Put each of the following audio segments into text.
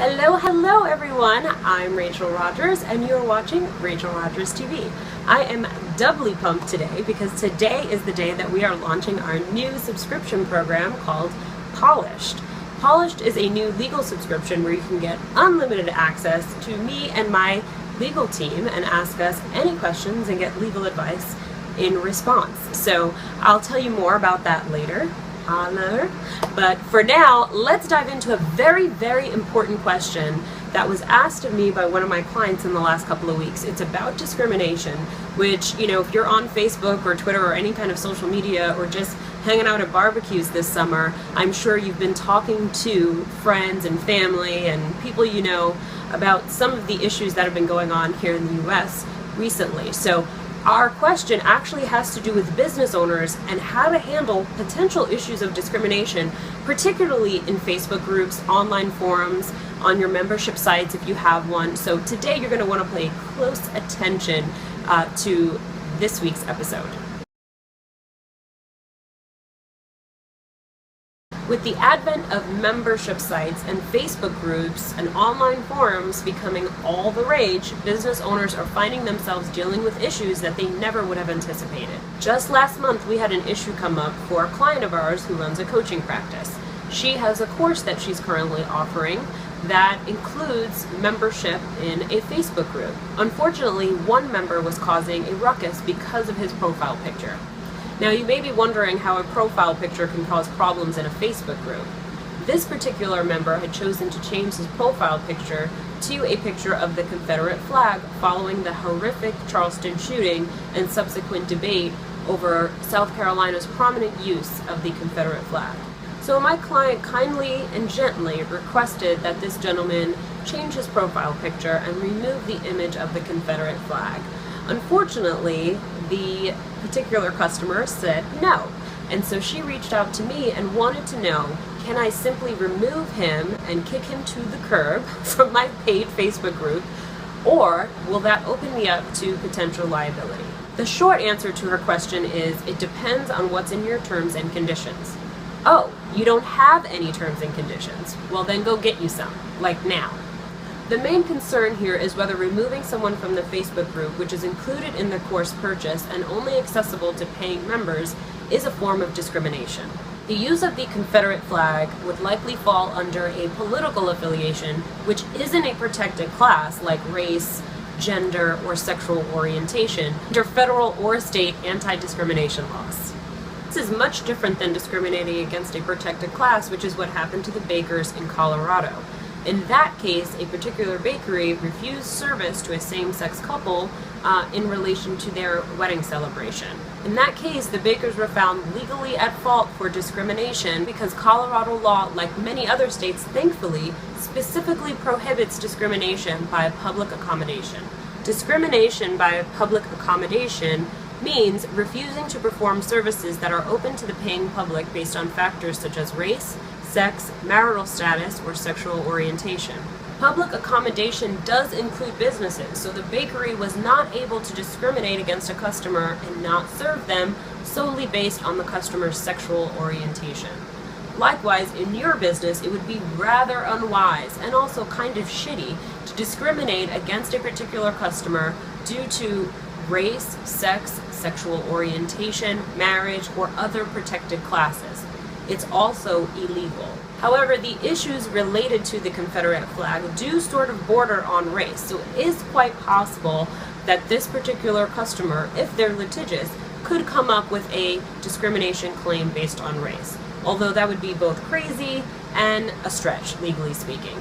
Hello everyone, I'm Rachel Rogers and you're watching Rachel Rogers TV. I am doubly pumped today because today is the day that we are launching our new subscription program called Polished. Polished is a new legal subscription where you can get unlimited access to me and my legal team and ask us any questions and get legal advice in response. So I'll tell you more about that later. But for now, let's dive into a very important question that was asked of me by one of my clients in the last couple of weeks. It's about discrimination, which, if you're on Facebook or Twitter or any kind of social media or just hanging out at barbecues this summer, I'm sure you've been talking to friends and family and people you know about some of the issues that have been going on here in the US recently. So our question actually has to do with business owners and how to handle potential issues of discrimination, particularly in Facebook groups, online forums, on your membership sites if you have one. So today you're going to want to pay close attention to this week's episode. With the advent of membership sites and Facebook groups and online forums becoming all the rage, business owners are finding themselves dealing with issues that they never would have anticipated. Just last month, we had an issue come up for a client of ours who runs a coaching practice. She has a course that she's currently offering that includes membership in a Facebook group. Unfortunately, one member was causing a ruckus because of his profile picture. Now, you may be wondering how a profile picture can cause problems in a Facebook group. This particular member had chosen to change his profile picture to a picture of the Confederate flag following the horrific Charleston shooting and subsequent debate over South Carolina's prominent use of the Confederate flag. So my client kindly and gently requested that this gentleman change his profile picture and remove the image of the Confederate flag. Unfortunately, the particular customer said no, and so she reached out to me and wanted to know, can I simply remove him and kick him to the curb from my paid Facebook group, or will that open me up to potential liability? The short answer to her question is, it depends on what's in your terms and conditions. Oh, you don't have any terms and conditions? Well, then go get you some, like now. The main concern here is whether removing someone from the Facebook group, which is included in the course purchase and only accessible to paying members, is a form of discrimination. The use of the Confederate flag would likely fall under a political affiliation, which isn't a protected class like race, gender, or sexual orientation under federal or state anti-discrimination laws. This is much different than discriminating against a protected class, which is what happened to the bakers in Colorado. In that case, a particular bakery refused service to a same-sex couple in relation to their wedding celebration. In that case, the bakers were found legally at fault for discrimination because Colorado law, like many other states, thankfully, specifically prohibits discrimination by public accommodation. Discrimination by public accommodation means refusing to perform services that are open to the paying public based on factors such as race, sex, marital status, or sexual orientation. Public accommodation does include businesses, so the bakery was not able to discriminate against a customer and not serve them solely based on the customer's sexual orientation. Likewise, in your business, it would be rather unwise and also kind of shitty to discriminate against a particular customer due to race, sex, sexual orientation, marriage, or other protected classes. It's also illegal. However, the issues related to the Confederate flag do sort of border on race, so it is quite possible that this particular customer, if they're litigious, could come up with a discrimination claim based on race, although that would be both crazy and a stretch, legally speaking.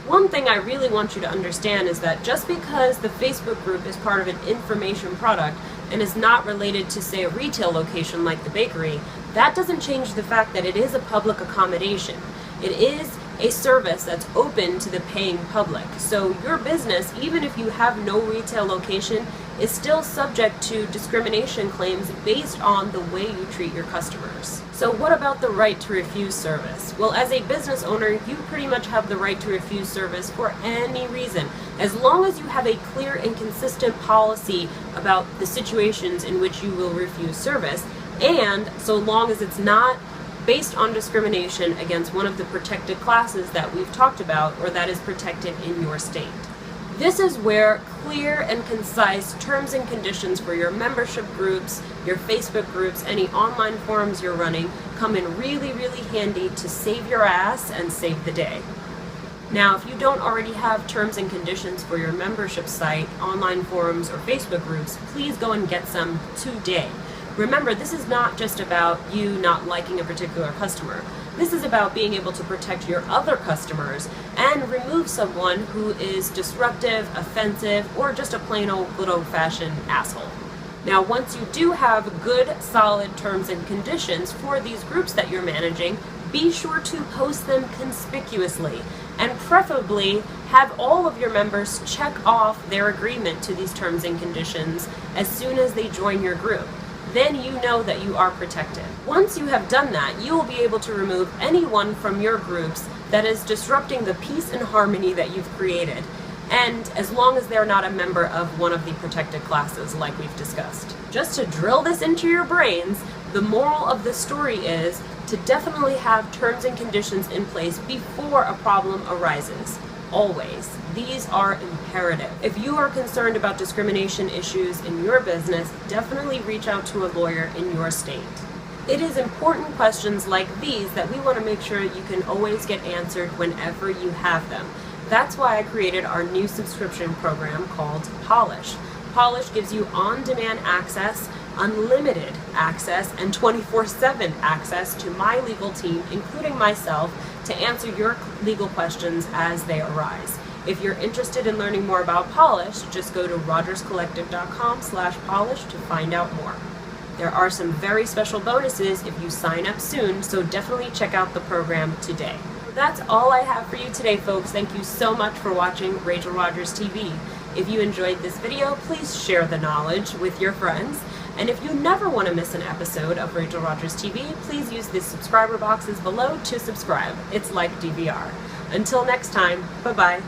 One thing I really want you to understand is that just because the Facebook group is part of an information product and is not related to, say, a retail location like the bakery, that doesn't change the fact that it is a public accommodation. It is a service that's open to the paying public. So your business, even if you have no retail location, is still subject to discrimination claims based on the way you treat your customers. So what about the right to refuse service? Well, as a business owner, you pretty much have the right to refuse service for any reason, as long as you have a clear and consistent policy about the situations in which you will refuse service, and so long as it's not based on discrimination against one of the protected classes that we've talked about or that is protected in your state. This is where clear and concise terms and conditions for your membership groups, your Facebook groups, any online forums you're running come in really, really handy to save your ass and save the day. Now, if you don't already have terms and conditions for your membership site, online forums, or Facebook groups, please go and get some today. Remember, this is not just about you not liking a particular customer. This is about being able to protect your other customers and remove someone who is disruptive, offensive, or just a plain old good old-fashioned asshole. Now, once you do have good, solid terms and conditions for these groups that you're managing, be sure to post them conspicuously and preferably have all of your members check off their agreement to these terms and conditions as soon as they join your group. Then you know that you are protected. Once you have done that, you will be able to remove anyone from your groups that is disrupting the peace and harmony that you've created, and as long as they're not a member of one of the protected classes like we've discussed. Just to drill this into your brains, the moral of the story is to definitely have terms and conditions in place before a problem arises. Always. These are imperative. If you are concerned about discrimination issues in your business, definitely reach out to a lawyer in your state. It is important questions like these that we want to make sure you can always get answered whenever you have them. That's why I created our new subscription program called Polish. Polish gives you on-demand access, unlimited access, and 24/7 access to my legal team, including myself, to answer your legal questions as they arise. If you're interested in learning more about Polish, just go to rogerscollective.com/polish to find out more. There are some very special bonuses if you sign up soon, so definitely check out the program today. That's all I have for you today, folks. Thank you so much for watching Rachel Rogers TV. If you enjoyed this video, please share the knowledge with your friends. And if you never want to miss an episode of Rachel Rogers TV, please use the subscriber boxes below to subscribe. It's like DVR. Until next time, bye-bye.